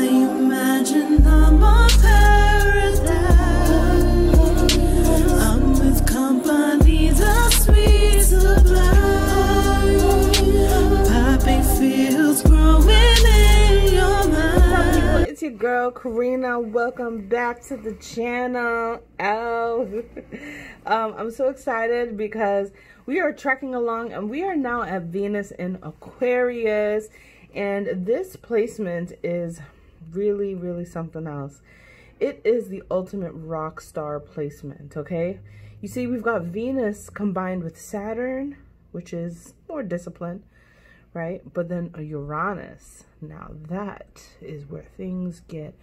I imagine I'm a paradise. I'm with company, the sweet sublime. Poppy fields growing in your mind. It's your girl Karina. Welcome back to the channel. I'm so excited because we are trekking along and we are now at Venus in Aquarius, and this placement is really something else. It is the ultimate rock star placement. Okay, you see, we've got Venus combined with Saturn, which is more disciplined, right? But then a Uranus. Now that is where things get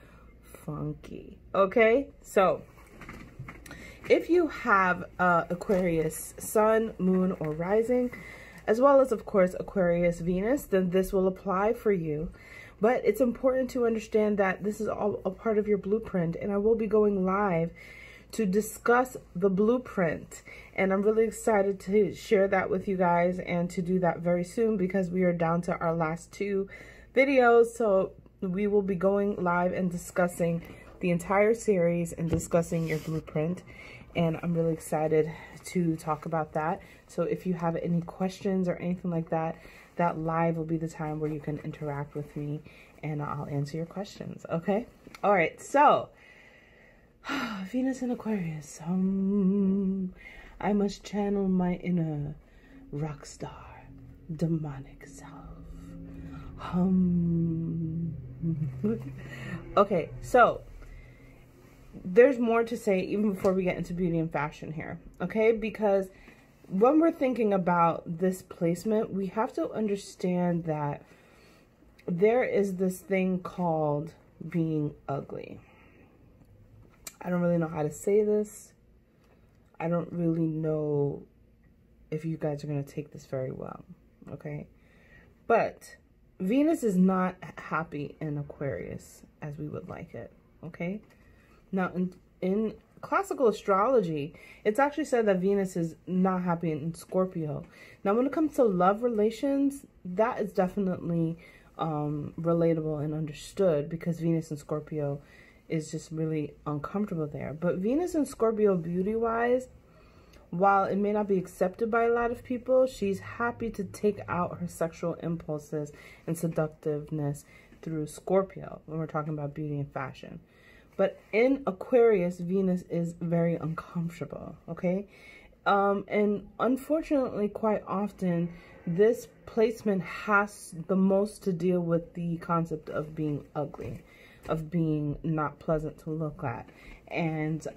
funky. Okay, so if you have Aquarius Sun, Moon, or Rising, as well as, of course, Aquarius Venus, then this will apply for you. But it's important to understand that this is all a part of your blueprint, and I will be going live to discuss the blueprint. And I'm really excited to share that with you guys and to do that very soon, because we are down to our last 2 videos. So we will be going live and discussing the entire series and discussing your blueprint. And I'm really excited to talk about that. So if you have any questions or anything like that, that live will be the time where you can interact with me and I'll answer your questions. Okay? All right. So Venus in Aquarius. I must channel my inner rock star, demonic self. Okay, so there's more to say even before we get into beauty and fashion here, okay? Because when we're thinking about this placement, we have to understand that there is this thing called being ugly. I don't really know how to say this. I don't really know if you guys are going to take this very well, okay? But Venus is not happy in Aquarius as we would like it, okay? Now, in classical astrology, it's actually said that Venus is not happy in Scorpio. Now, when it comes to love relations, that is definitely relatable and understood, because Venus in Scorpio is just really uncomfortable there. But Venus in Scorpio, beauty-wise, while it may not be accepted by a lot of people, she's happy to take out her sexual impulses and seductiveness through Scorpio when we're talking about beauty and fashion. But in Aquarius, Venus is very uncomfortable, okay? And unfortunately, quite often, this placement has the most to deal with the concept of being ugly, of being not pleasant to look at. And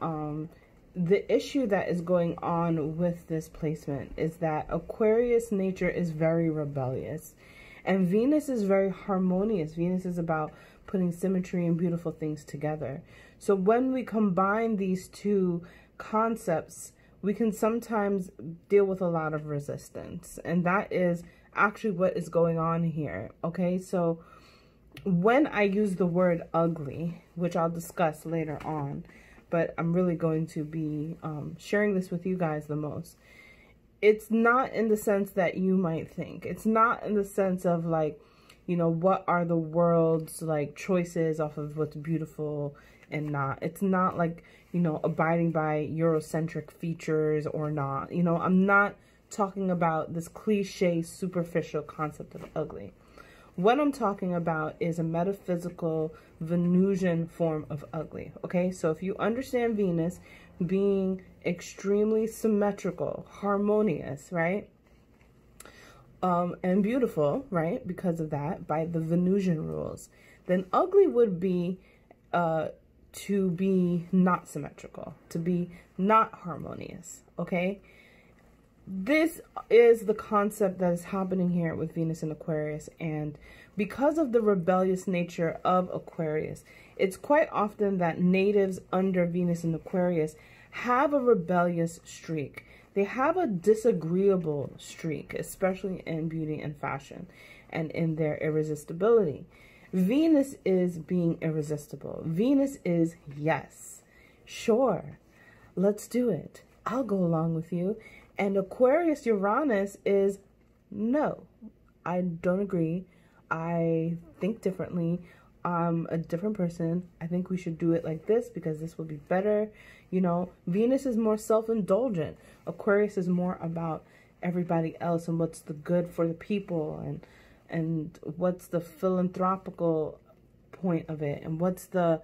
the issue that is going on with this placement is that Aquarius nature is very rebellious, and Venus is very harmonious. Venus is about putting symmetry and beautiful things together. So when we combine these two concepts, we can sometimes deal with a lot of resistance, and that is actually what is going on here, okay? So when I use the word ugly, which I'll discuss later on, but I'm really going to be sharing this with you guys the most, it's not in the sense that you might think. It's not in the sense of, like, you know, what are the world's, like, choices off of what's beautiful and not. It's not like, you know, abiding by Eurocentric features or not. You know, I'm not talking about this cliche, superficial concept of ugly. What I'm talking about is a metaphysical Venusian form of ugly, okay? So if you understand Venus being extremely symmetrical, harmonious, right? And beautiful, right? Because of that, by the Venusian rules, then ugly would be to be not symmetrical, to be not harmonious, okay? This is the concept that is happening here with Venus in Aquarius, and because of the rebellious nature of Aquarius, it's quite often that natives under Venus in Aquarius have a rebellious streak. They have a disagreeable streak, especially in beauty and fashion and in their irresistibility. Venus is being irresistible. Venus is, yes, sure, let's do it. I'll go along with you. And Aquarius Uranus is, no, I don't agree. I think differently. I'm a different person. I think we should do it like this because this will be better. You know, Venus is more self-indulgent. Aquarius is more about everybody else and what's the good for the people, and what's the philanthropical point of it, and what's the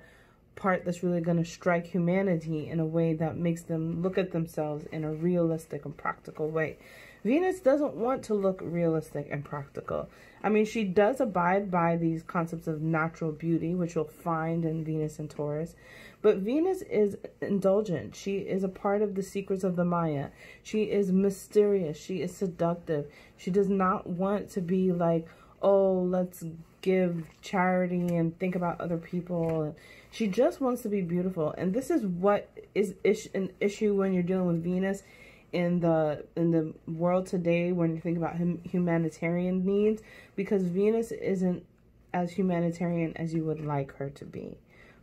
part that's really going to strike humanity in a way that makes them look at themselves in a realistic and practical way. Venus doesn't want to look realistic and practical. I mean, she does abide by these concepts of natural beauty, which you'll find in Venus and Taurus. But Venus is indulgent. She is a part of the secrets of the Maya. She is mysterious. She is seductive. She does not want to be like, oh, let's give charity and think about other people. She just wants to be beautiful. And this is what is an issue when you're dealing with Venus in the world today, when you think about humanitarian needs, because Venus isn't as humanitarian as you would like her to be.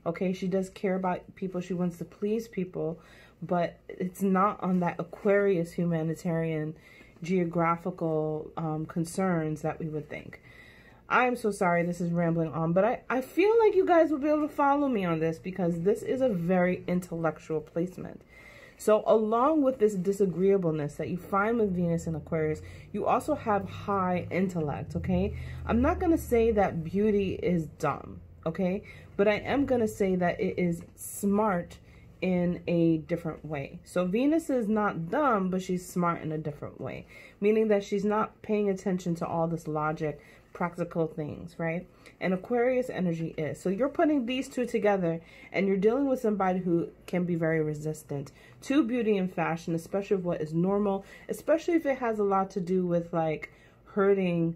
Okay, she does care about people, she wants to please people, but it's not on that Aquarius humanitarian geographical concerns that we would think. I'm so sorry this is rambling on, but I feel like you guys will be able to follow me on this because this is a very intellectual placement. So along with this disagreeableness that you find with Venus and Aquarius, you also have high intellect, okay? I'm not going to say that beauty is dumb, okay? But I am going to say that it is smart in a different way. So Venus is not dumb, but she's smart in a different way, meaning that she's not paying attention to all this logic, practical things, right? And Aquarius energy is. So you're putting these two together and you're dealing with somebody who can be very resistant to beauty and fashion, especially what is normal, especially if it has a lot to do with like hurting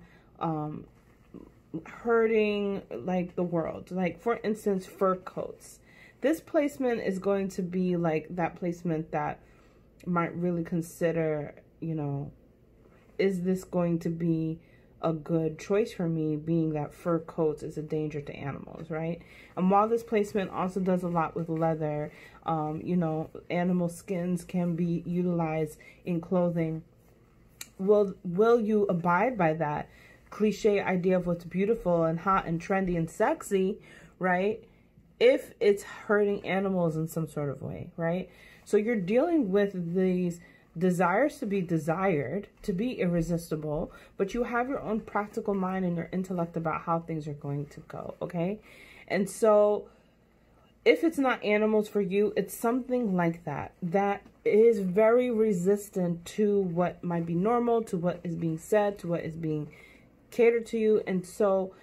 like the world. Like for instance, fur coats. This placement is going to be like that placement that might really consider, you know, is this going to be a good choice for me, being that fur coats is a danger to animals, right? And while this placement also does a lot with leather, you know, animal skins can be utilized in clothing. Will you abide by that cliche idea of what's beautiful and hot and trendy and sexy, right? If it's hurting animals in some sort of way, right? So you're dealing with these desires to be desired, to be irresistible, but you have your own practical mind and your intellect about how things are going to go, okay? And so if it's not animals for you, it's something like that, that is very resistant to what might be normal, to what is being said, to what is being catered to you. And so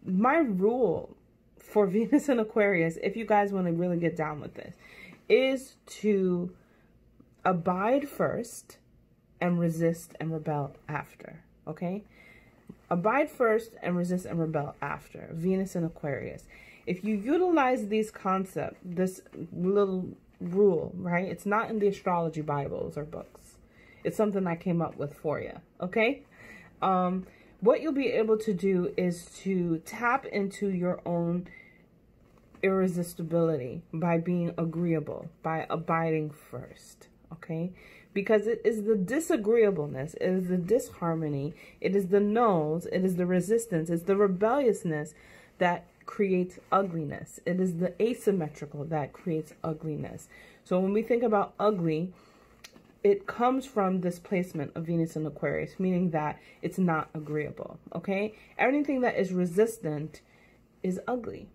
my rule for Venus and Aquarius, if you guys want to really get down with this, is to abide first and resist and rebel after, okay? Abide first and resist and rebel after, Venus and Aquarius. If you utilize these concepts, this little rule, right? It's not in the astrology Bibles or books. It's something I came up with for you, okay? What you'll be able to do is to tap into your own irresistibility by being agreeable, by abiding first. Okay, because it is the disagreeableness, it is the disharmony, it is the no's, it is the resistance, it's the rebelliousness that creates ugliness. It is the asymmetrical that creates ugliness. So when we think about ugly, it comes from this placement of Venus and Aquarius, meaning that it's not agreeable, okay? Everything that is resistant is ugly,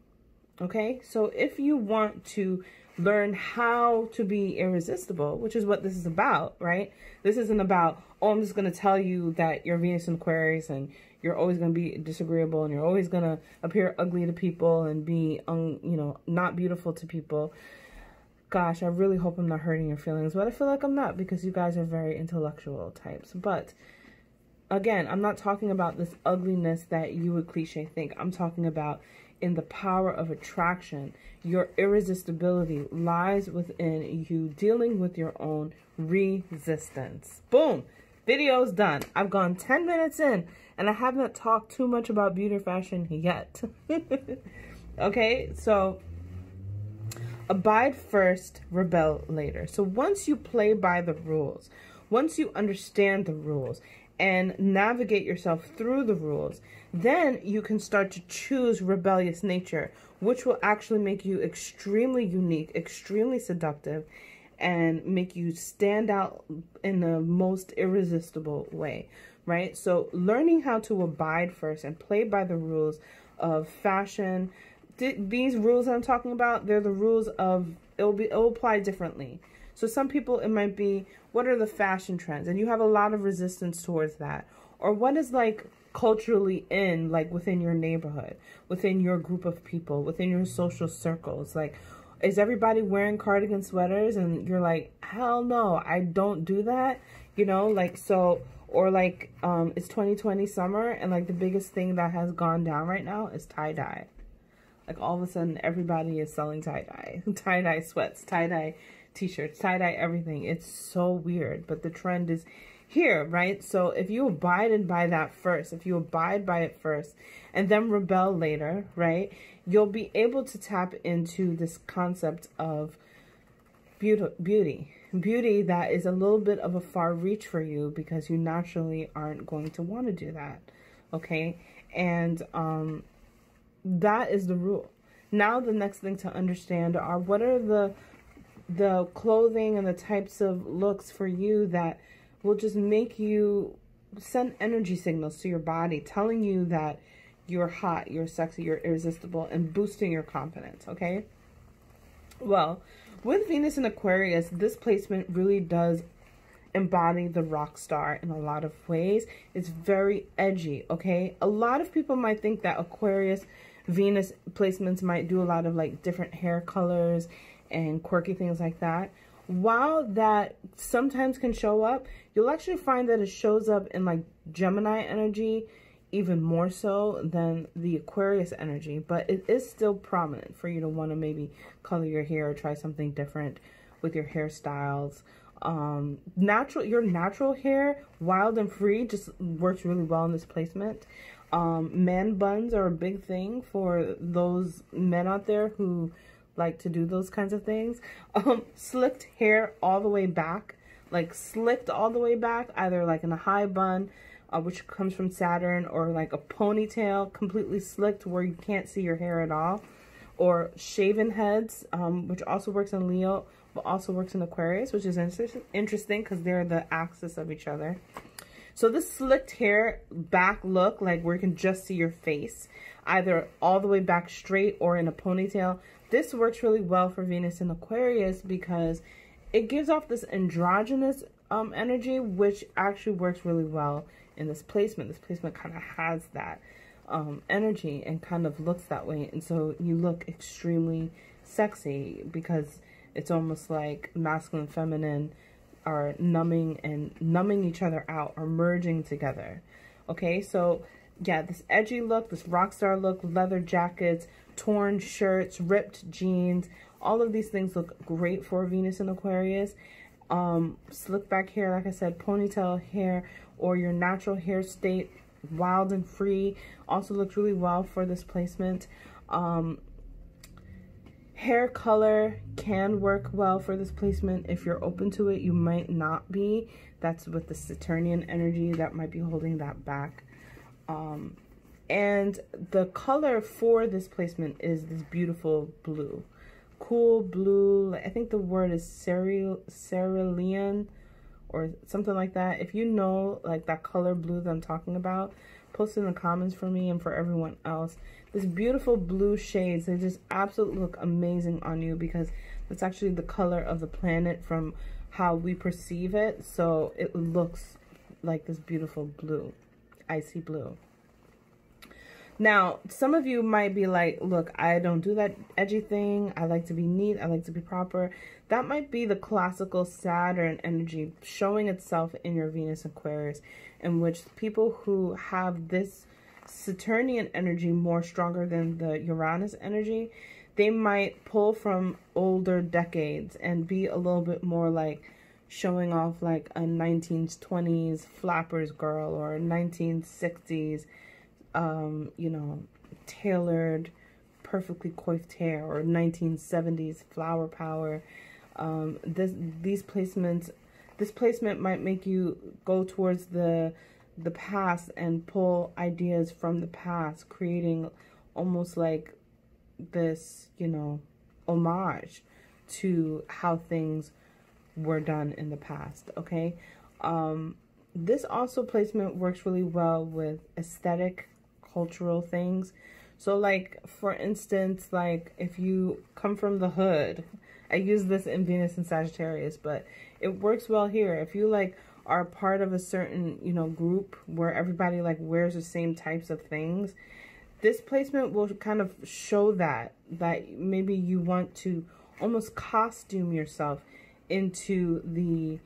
okay? So if you want to learn how to be irresistible, which is what this is about, right? This isn't about, oh, I'm just going to tell you that you're Venus and Aquarius and you're always going to be disagreeable and you're always going to appear ugly to people and be, you know, not beautiful to people. Gosh, I really hope I'm not hurting your feelings, but I feel like I'm not because you guys are very intellectual types. But again, I'm not talking about this ugliness that you would cliche think. I'm talking about in the power of attraction. Your irresistibility lies within you dealing with your own resistance. Boom. Video's done. I've gone 10 minutes in and I haven't talked too much about beauty or fashion yet. Okay, so abide first, rebel later. So once you play by the rules, once you understand the rules and navigate yourself through the rules, then you can start to choose rebellious nature, which will actually make you extremely unique, extremely seductive, and make you stand out in the most irresistible way, right? So learning how to abide first and play by the rules of fashion. These rules I'm talking about, they're the rules of, it'll apply differently. So some people, it might be, what are the fashion trends? And you have a lot of resistance towards that. Or what is like culturally in, like within your neighborhood, within your group of people, within your social circles. Like, is everybody wearing cardigan sweaters? And you're like, hell no, I don't do that. You know, like, so, or like, it's 2020 summer, and like the biggest thing that has gone down right now is tie-dye. Like all of a sudden everybody is selling tie-dye, tie-dye sweats, tie-dye t-shirts, tie-dye everything. It's so weird, but the trend is here, right? So if you abide by that first, if you abide by it first and then rebel later, right, you'll be able to tap into this concept of beauty that is a little bit of a far reach for you, because you naturally aren't going to want to do that, okay? And that is the rule. Now the next thing to understand are, what are the clothing and the types of looks for you that will just make you send energy signals to your body telling you that you're hot, you're sexy, you're irresistible, and boosting your confidence, okay? Well, with Venus in Aquarius, this placement really does embody the rock star in a lot of ways. It's very edgy, okay? A lot of people might think that Aquarius Venus placements might do a lot of like different hair colors and quirky things like that. While that sometimes can show up, you'll actually find that it shows up in like Gemini energy even more so than the Aquarius energy, but it is still prominent for you to want to maybe color your hair or try something different with your hairstyles. Your natural hair, wild and free, just works really well in this placement. Man buns are a big thing for those men out there who like to do those kinds of things. Slicked hair all the way back, like slicked all the way back, either like in a high bun, which comes from Saturn, or like a ponytail completely slicked where you can't see your hair at all, or shaven heads, which also works in Leo, but also works in Aquarius, which is interesting because they're the axis of each other. So this slicked hair back look, like where you can just see your face, either all the way back straight or in a ponytail, this works really well for Venus in Aquarius because it gives off this androgynous energy, which actually works really well in this placement. This placement kind of has that energy and kind of looks that way. And so you look extremely sexy because it's almost like masculine and feminine are numbing each other out, or merging together. Okay, so yeah, this edgy look, this rock star look, leather jackets, torn shirts, ripped jeans, all of these things look great for Venus in Aquarius. Slick back hair, like I said, ponytail hair, or your natural hair state, wild and free, also looks really well for this placement. Hair color can work well for this placement. If you're open to it, you might not be. That's with the Saturnian energy that might be holding that back. And the color for this placement is this beautiful blue. Cool blue. I think the word is cerulean or something like that. If you know like that color blue that I'm talking about, post it in the comments for me and for everyone else. This beautiful blue shades, they just absolutely look amazing on you because it's actually the color of the planet from how we perceive it. So it looks like this beautiful blue, icy blue. Now, some of you might be like, look, I don't do that edgy thing. I like to be neat. I like to be proper. That might be the classical Saturn energy showing itself in your Venus Aquarius, in which people who have this Saturnian energy more stronger than the Uranus energy, they might pull from older decades and be a little bit more like showing off like a 1920s flappers girl, or a 1960s you know, tailored, perfectly coiffed hair, or 1970s flower power. This placement might make you go towards the the past and pull ideas from the past, creating almost like this, you know, homage to how things were done in the past. Okay. This also placement works really well with aesthetic, cultural things. So like, for instance, like if you come from the hood, I use this in Venus and Sagittarius, but it works well here. If you like are part of a certain, you know, group where everybody like wears the same types of things, this placement will kind of show that maybe you want to almost costume yourself into the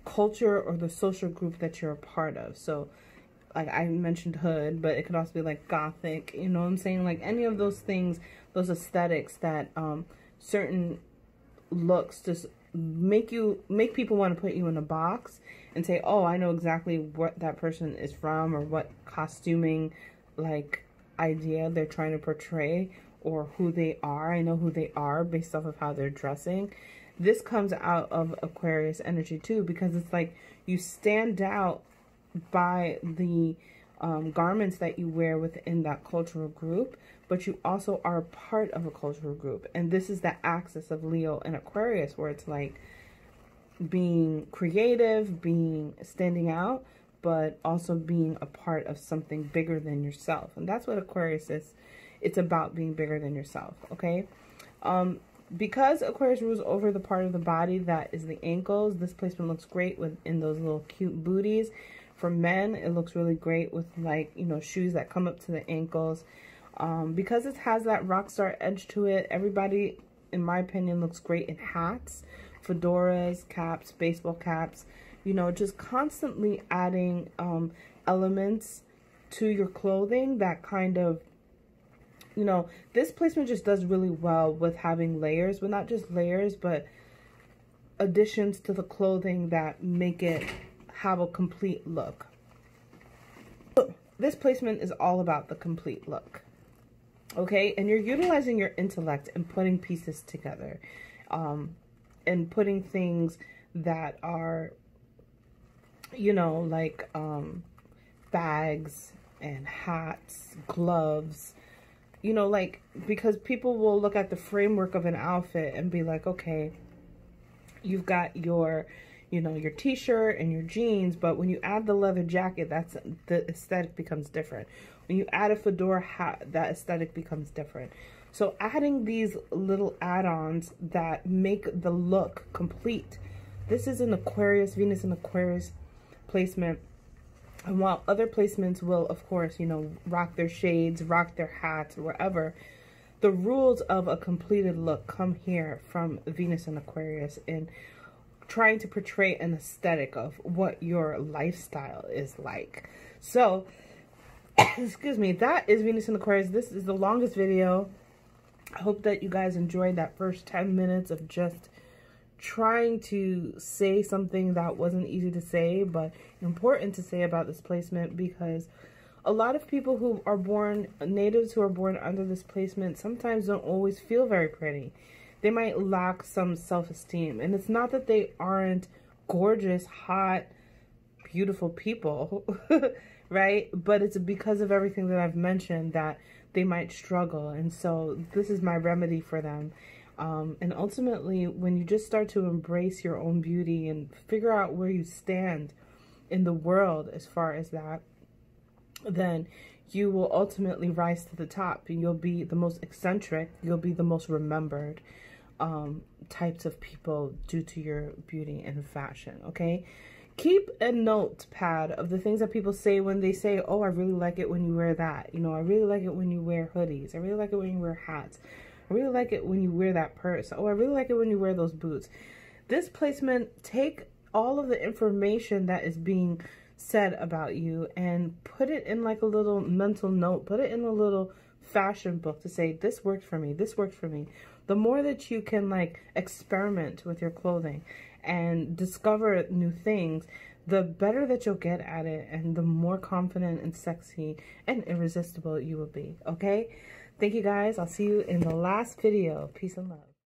culture or the social group that you're a part of. So like I mentioned hood, but it could also be like gothic, you know what I'm saying? Like any of those things, those aesthetics that certain looks just make people want to put you in a box and say, oh, I know exactly what that person is from, or what costuming like idea they're trying to portray, or who they are. I know who they are based off of how they're dressing. This comes out of Aquarius energy too, because it's like you stand out by the garments that you wear within that cultural group, but you also are part of a cultural group. And this is the axis of Leo and Aquarius, where it's like being creative, standing out, but also being a part of something bigger than yourself. And that's what Aquarius is. It's about being bigger than yourself. Okay. Because Aquarius rules over the part of the body that is the ankles, this placement looks great within those little cute booties. For men, it looks really great with like, you know, shoes that come up to the ankles. Because it has that rock star edge to it, everybody, in my opinion, looks great in hats, fedoras, caps, baseball caps, you know, just constantly adding elements to your clothing that kind of, you know, this placement just does really well with having layers, but not just layers, but additions to the clothing that make it have a complete look. This placement is all about the complete look. Okay, and you're utilizing your intellect and putting pieces together, and putting things that are, you know, like bags and hats, gloves, you know, like, because people will look at the framework of an outfit and be like, okay, you've got your, you know, your t-shirt and your jeans, but when you add the leather jacket, that's the aesthetic becomes different. When you add a fedora hat, that aesthetic becomes different. So adding these little add-ons that make the look complete. This is an Aquarius, Venus and Aquarius placement. And while other placements will, of course, you know, rock their shades, rock their hats, or whatever, the rules of a completed look come here from Venus and Aquarius in trying to portray an aesthetic of what your lifestyle is like. So, excuse me, that is Venus and Aquarius. This is the longest video. I hope that you guys enjoyed that first 10 minutes of just trying to say something that wasn't easy to say, but important to say about this placement, because a lot of people who are born, natives who are born under this placement, sometimes don't always feel very pretty. They might lack some self-esteem, and it's not that they aren't gorgeous, hot, beautiful people, right? But it's because of everything that I've mentioned that they might struggle, and so this is my remedy for them. And ultimately, when you just start to embrace your own beauty and figure out where you stand in the world as far as that, then you will ultimately rise to the top. You'll be the most eccentric, you'll be the most remembered types of people due to your beauty and fashion, okay? Keep a notepad of the things that people say when they say, oh, I really like it when you wear that. You know, I really like it when you wear hoodies. I really like it when you wear hats. I really like it when you wear that purse. Oh, I really like it when you wear those boots. This placement, take all of the information that is being said about you and put it in like a little mental note. Put it in a little fashion book to say, this worked for me. This worked for me. The more that you can like experiment with your clothing and discover new things, the better that you'll get at it, and the more confident and sexy and irresistible you will be. Okay? Thank you guys. I'll see you in the last video. Peace and love.